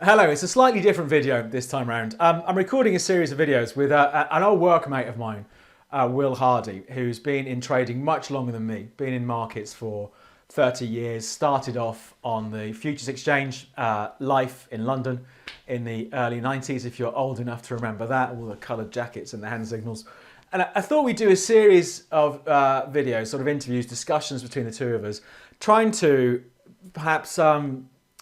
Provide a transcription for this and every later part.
Hello, it's a slightly different video this time around. I'm recording a series of videos with an old workmate of mine, Will Hardy, who's been in trading much longer than me, been in markets for 30 years, started off on the Futures Exchange, life in London in the early 90s, if you're old enough to remember that, all the coloured jackets and the hand signals. And I thought we'd do a series of videos, sort of interviews, discussions between the two of us, trying to perhaps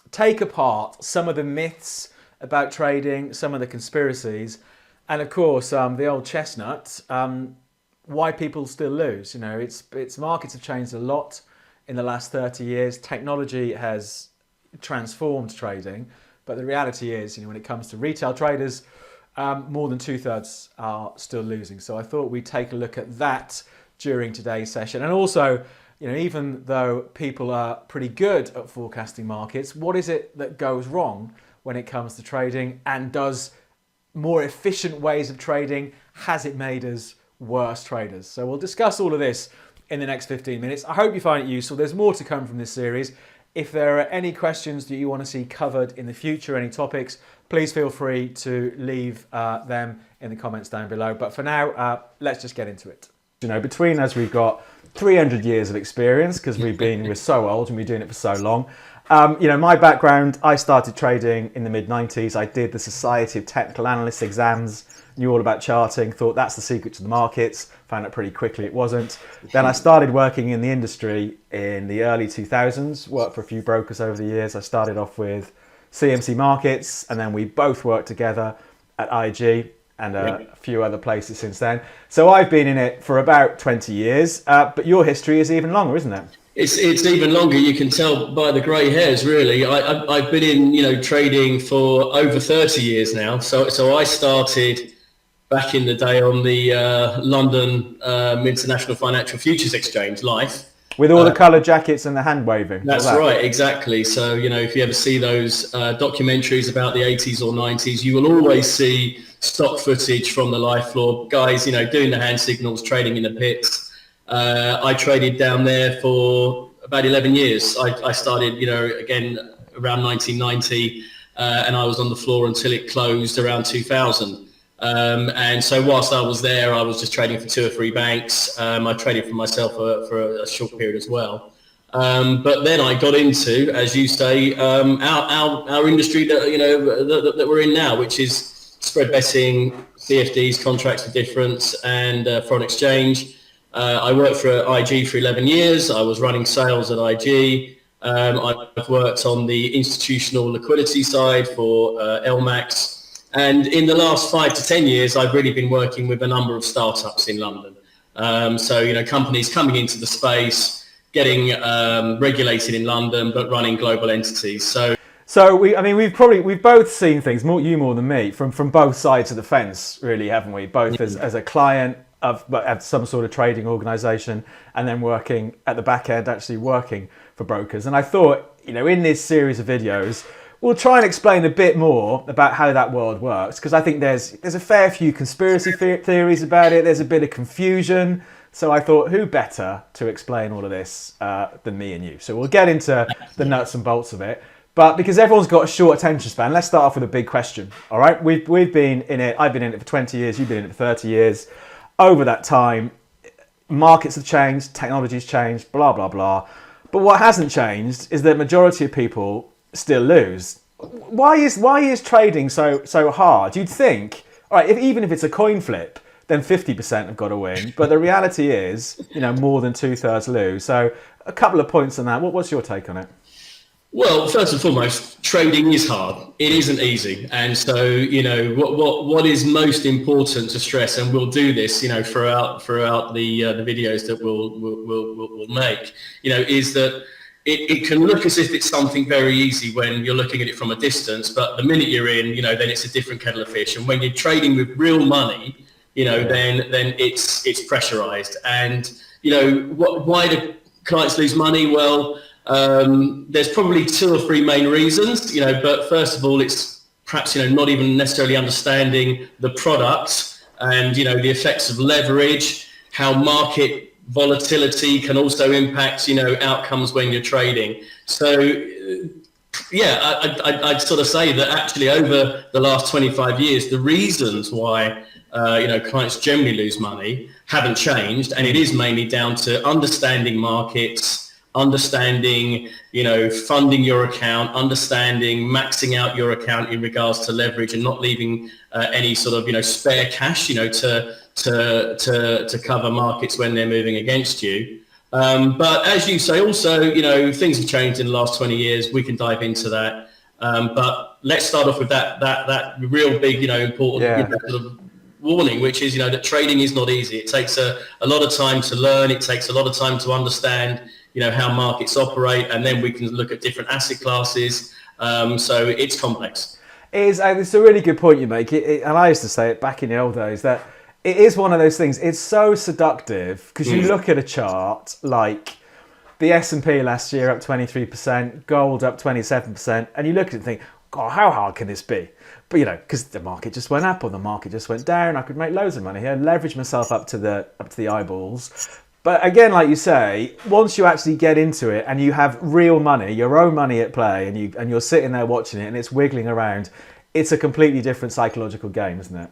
take apart some of the myths about trading, some of the conspiracies, and of course the old chestnut, why people still lose. You know, it's markets have changed a lot in the last 30 years. Technology has transformed trading, but the reality is, you know, when it comes to retail traders, more than 2/3 are still losing. So I thought we'd take a look at that during today's session, and also, you know, even though people are pretty good at forecasting markets, what is it that goes wrong when it comes to trading? And does more efficient ways of trading, has it made us worse traders? So we'll discuss all of this in the next 15 minutes. I hope you find it useful. There's more to come from this series. If there are any questions that you want to see covered in the future, any topics, please feel free to leave them in the comments down below. But for now, let's just get into it. You know, between us, we've got 300 years of experience because we're so old and we've been doing it for so long. You know, my background, I started trading in the mid-90s. I did the Society of Technical Analysts exams, knew all about charting, thought that's the secret to the markets, found out pretty quickly it wasn't. Then I started working in the industry in the early 2000s, worked for a few brokers over the years. I started off with CMC Markets, and then we both worked together at IG and a few other places since then. So I've been in it for about 20 years, but your history is even longer, isn't it? It's even longer. You can tell by the grey hairs, really. I've been in, you know, trading for over 30 years now. So I started back in the day on the London International Financial Futures Exchange, live. With all the coloured jackets and the hand waving. That's right, exactly. So, you know, if you ever see those documentaries about the 80s or 90s, you will always see stock footage from the live floor. Guys, you know, doing the hand signals, trading in the pits. I traded down there for about 11 years. I started, you know, again, around 1990, and I was on the floor until it closed around 2000. And so whilst I was there, I was just trading for 2 or 3 banks. I traded for myself for a short period as well. But then I got into, as you say, our industry that, you know, that we're in now, which is spread betting, CFDs, contracts for difference, and foreign exchange. I worked for IG for 11 years. I was running sales at IG. I've worked on the institutional liquidity side for LMAX. And in the last 5 to 10 years, I've really been working with a number of startups in London. So, you know, companies coming into the space, getting regulated in London, but running global entities. So we've both seen things, you more than me, from both sides of the fence, really, haven't we? Both as a client of some sort of trading organisation, and then working at the back end, actually working for brokers. And I thought, you know, in this series of videos, we'll try and explain a bit more about how that world works, because I think there's a fair few conspiracy theories about it. There's a bit of confusion. So I thought, who better to explain all of this than me and you? So we'll get into the nuts and bolts of it. But because everyone's got a short attention span, let's start off with a big question. All right, we've been in it. I've been in it for 20 years. You've been in it for 30 years. Over that time, markets have changed, technology's changed, blah, blah, blah. But what hasn't changed is that the majority of people still lose. Why is trading so hard? You'd think, all right, even if it's a coin flip, then 50% have got to win. But the reality is, you know, more than 2/3 lose. So a couple of points on that. What's your take on it? Well, first and foremost, trading is hard. It isn't easy. And so, you know, what is most important to stress, and we'll do this, you know, throughout the videos that we'll make, you know, is that it can look as if it's something very easy when you're looking at it from a distance, but the minute you're in, you know, then it's a different kettle of fish. And when you're trading with real money, you know, then it's pressurized. And, you know, why do clients lose money? Well, there's probably 2 or 3 main reasons, you know, but first of all, it's perhaps, you know, not even necessarily understanding the product and, you know, the effects of leverage, how market volatility can also impact, you know, outcomes when you're trading. So Yeah, I'd sort of say that actually over the last 25 years, the reasons why clients generally lose money haven't changed, and it is mainly down to understanding markets, understanding funding your account, understanding maxing out your account in regards to leverage, and not leaving any sort of spare cash to cover markets when they're moving against you. But as you say, also, things have changed in the last 20 years. We can dive into that. But let's start off with that real big, important sort of warning, which is, that trading is not easy. It takes a lot of time to learn. It takes a lot of time to understand, how markets operate. And then we can look at different asset classes. So it's complex. It's a really good point you make. And I used to say it back in the old days that it is one of those things. It's so seductive because you look at a chart like the S&P last year up 23%, gold up 27%, and you look at it and think, God, how hard can this be? But because the market just went up or the market just went down, I could make loads of money here, leverage myself up to the eyeballs. But again, like you say, once you actually get into it and you have real money, your own money at play, and you're sitting there watching it and it's wiggling around, it's a completely different psychological game, isn't it?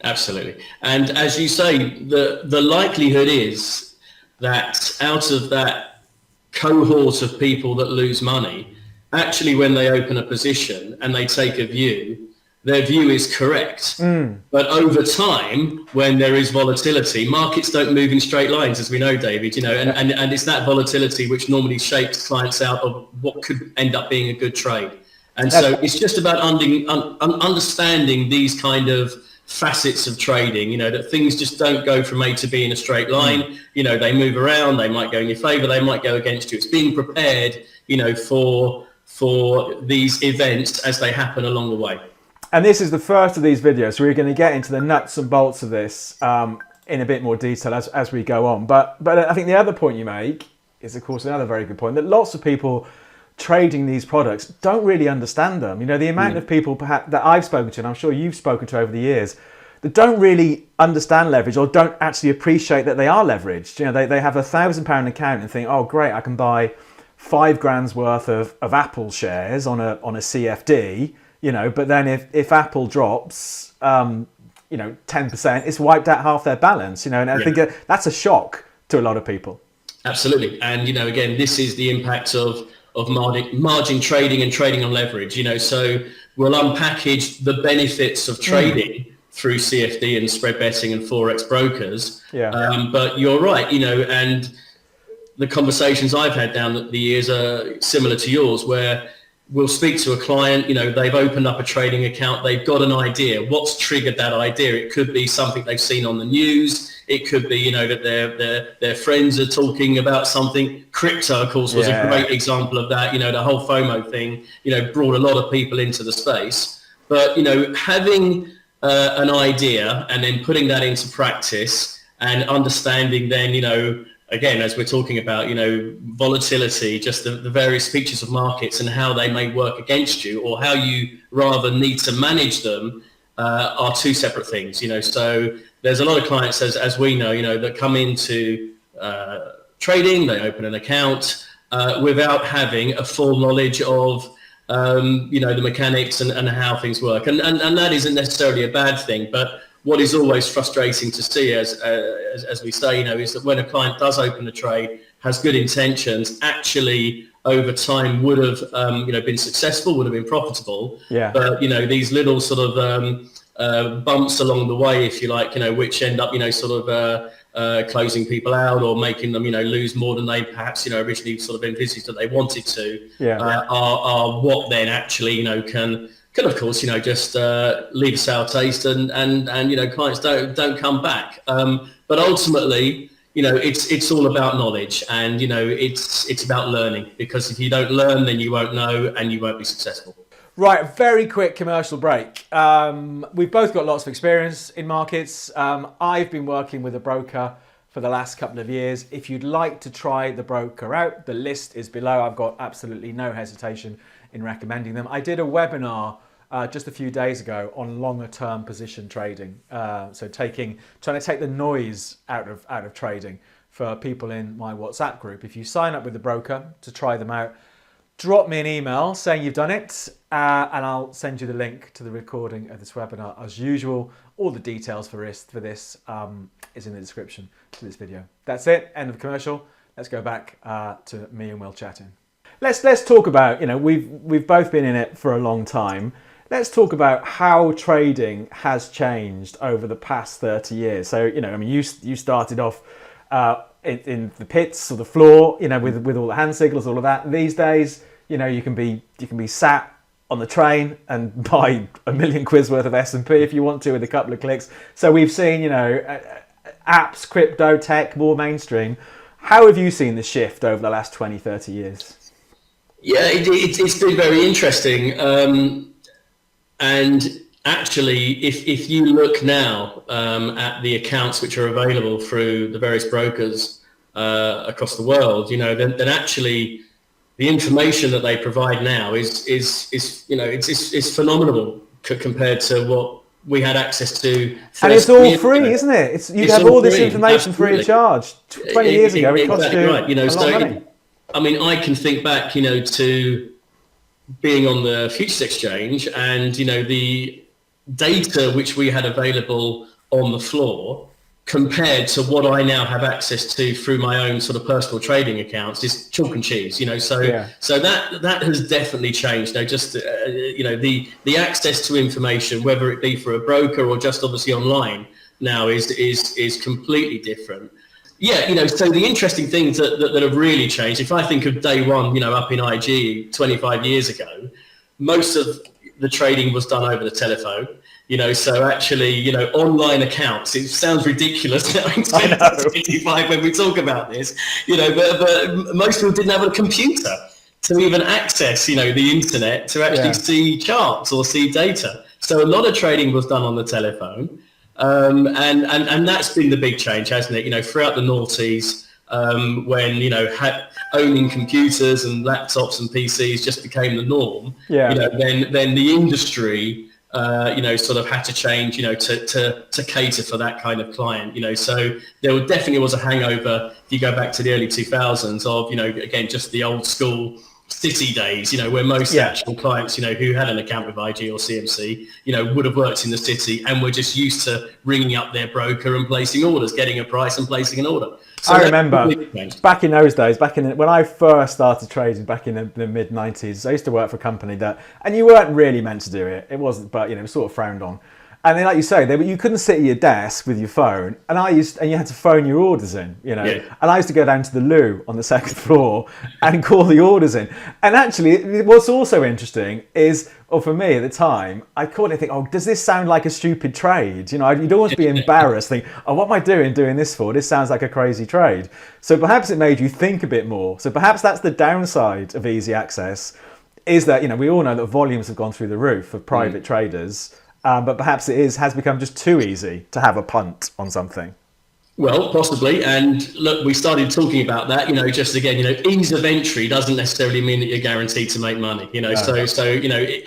Absolutely. And as you say, the likelihood is that out of that cohort of people that lose money, actually when they open a position and they take a view, their view is correct. But over time, when there is volatility, markets don't move in straight lines, as we know, David, and it's that volatility which normally shapes clients out of what could end up being a good trade. And so it's just about understanding these kind of facets of trading, that things just don't go from A to B in a straight line. They move around, they might go in your favor, they might go against you. It's being prepared, for these events as they happen along the way. And this is the first of these videos, so we're going to get into the nuts and bolts of this in a bit more detail as we go on. But I think the other point you make is, of course, another very good point, that lots of people trading these products don't really understand them. The amount of people perhaps that I've spoken to, and I'm sure you've spoken to over the years, that don't really understand leverage or don't actually appreciate that they are leveraged. They have £1,000 account and think, oh great, I can buy £5,000 worth of Apple shares on a CFD, but then if Apple drops 10%, it's wiped out half their balance, and I think that's a shock to a lot of people. Absolutely. And again, this is the impact of margin trading and trading on leverage, so we'll unpackage the benefits of trading through CFD and spread betting and Forex brokers. But you're right, and the conversations I've had down the years are similar to yours, where we'll speak to a client, they've opened up a trading account, they've got an idea. What's triggered that idea? It could be something they've seen on the news. It could be, that their friends are talking about something. Crypto, of course, was a great example of that. The whole FOMO thing, brought a lot of people into the space. But, having an idea and then putting that into practice and understanding then, again, as we're talking about, volatility, just the various features of markets and how they may work against you or how you rather need to manage them are two separate things, So there's a lot of clients, as we know, that come into trading, they open an account without having a full knowledge of, the mechanics and how things work. And that isn't necessarily a bad thing, but what is always frustrating to see, as we say, is that when a client does open a trade, has good intentions, actually over time would have, been successful, would have been profitable. But, these little sort of bumps along the way, if you like, which end up, closing people out or making them, lose more than they perhaps, originally sort of envisaged that they wanted to, are what then actually, can of course, just leave a sour taste and clients don't come back. But ultimately, it's all about knowledge and, it's about learning, because if you don't learn, then you won't know and you won't be successful. Right, very quick commercial break. We've both got lots of experience in markets. I've been working with a broker for the last couple of years. If you'd like to try the broker out, the list is below. I've got absolutely no hesitation in recommending them. I did a webinar just a few days ago on longer term position trading. So trying to take the noise out of trading for people in my WhatsApp group. If you sign up with the broker to try them out, drop me an email saying you've done it, and I'll send you the link to the recording of this webinar as usual. All the details for this is in the description to this video. That's it. End of the commercial. Let's go back to me and Will chatting. Let's talk about, we've both been in it for a long time. Let's talk about how trading has changed over the past 30 years. So, you started off in the pits or the floor, with all the hand signals, all of that. These days, you can be sat on the train and buy a million quid's worth of S&P if you want to with a couple of clicks. So we've seen, apps, crypto, tech, more mainstream. How have you seen the shift over the last 20, 30 years? Yeah, it's been very interesting. And actually, if you look now at the accounts which are available through the various brokers across the world, then actually the information that they provide now is phenomenal compared to what we had access to. And it's all free, isn't it? You have all this information free of charge. 20 years ago, it cost you a lot of money. I can think back, to being on the futures exchange and, the data which we had available on the floor compared to what I now have access to through my own sort of personal trading accounts is chalk and cheese, so that has definitely changed. The access to information, whether it be for a broker or just obviously online now is completely different. Yeah, so the interesting things that have really changed, if I think of day one, up in IG 25 years ago, most of the trading was done over the telephone, so actually, online accounts, it sounds ridiculous now in 2025 when we talk about this, but most people didn't have a computer to even access, the internet to actually see charts or see data. So a lot of trading was done on the telephone. And that's been the big change, hasn't it? Throughout the noughties, when owning computers and laptops and PCs just became the norm. Then the industry, sort of had to change, to cater for that kind of client. So there definitely was a hangover. If you go back to the early 2000s of, again, just the old school city days, where most actual clients, who had an account with IG or CMC, would have worked in the city and were just used to ringing up their broker and placing orders, getting a price and placing an order. So I remember back in those days, when I first started trading back in the mid 90s, I used to work for a company and you weren't really meant to do it. It wasn't, but it was sort of frowned on. And then, like you say, you couldn't sit at your desk with your phone, and you had to phone your orders in, And I used to go down to the loo on the second floor and call the orders in. And actually, what's also interesting is, for me at the time, I called it and think, oh, does this sound like a stupid trade? You'd always be embarrassed, think, oh, what am I doing this for? This sounds like a crazy trade. So perhaps it made you think a bit more. So perhaps that's the downside of easy access, is that, we all know that volumes have gone through the roof for private traders. But perhaps it has become just too easy to have a punt on something. Well, possibly. And look, we started talking about that, just again, ease of entry doesn't necessarily mean that you're guaranteed to make money,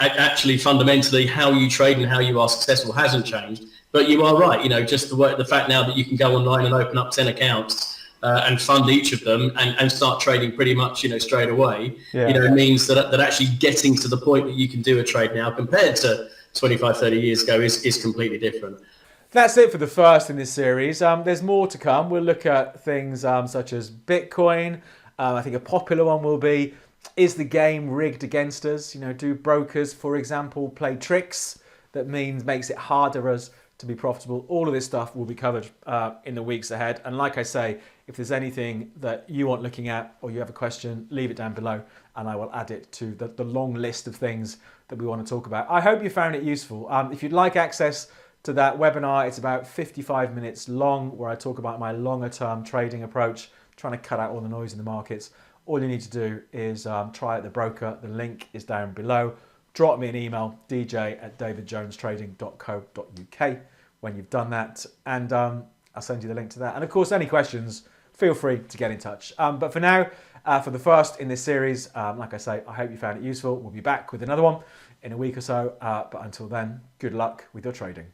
actually fundamentally how you trade and how you are successful hasn't changed. But you are right, just the fact now that you can go online and open up 10 accounts and fund each of them and start trading pretty much, straight away, means that actually getting to the point that you can do a trade now compared to 25, 30 years ago is completely different. That's it for the first in this series. There's more to come. We'll look at things such as Bitcoin. I think a popular one will be, is the game rigged against us? Do brokers, for example, play tricks that makes it harder for us to be profitable? All of this stuff will be covered in the weeks ahead. And like I say, if there's anything that you want looking at or you have a question, leave it down below and I will add it to the long list of things that we want to talk about. I hope you found it useful. If you'd like access to that webinar, it's about 55 minutes long, where I talk about my longer term trading approach, trying to cut out all the noise in the markets. All you need to do is try out the broker. The link is down below. Drop me an email, dj@davidjonestrading.co.uk when you've done that, and I'll send you the link to that. And of course, any questions, feel free to get in touch. But for now, for the first in this series, like I say, I hope you found it useful. We'll be back with another one in a week or so. But until then, good luck with your trading.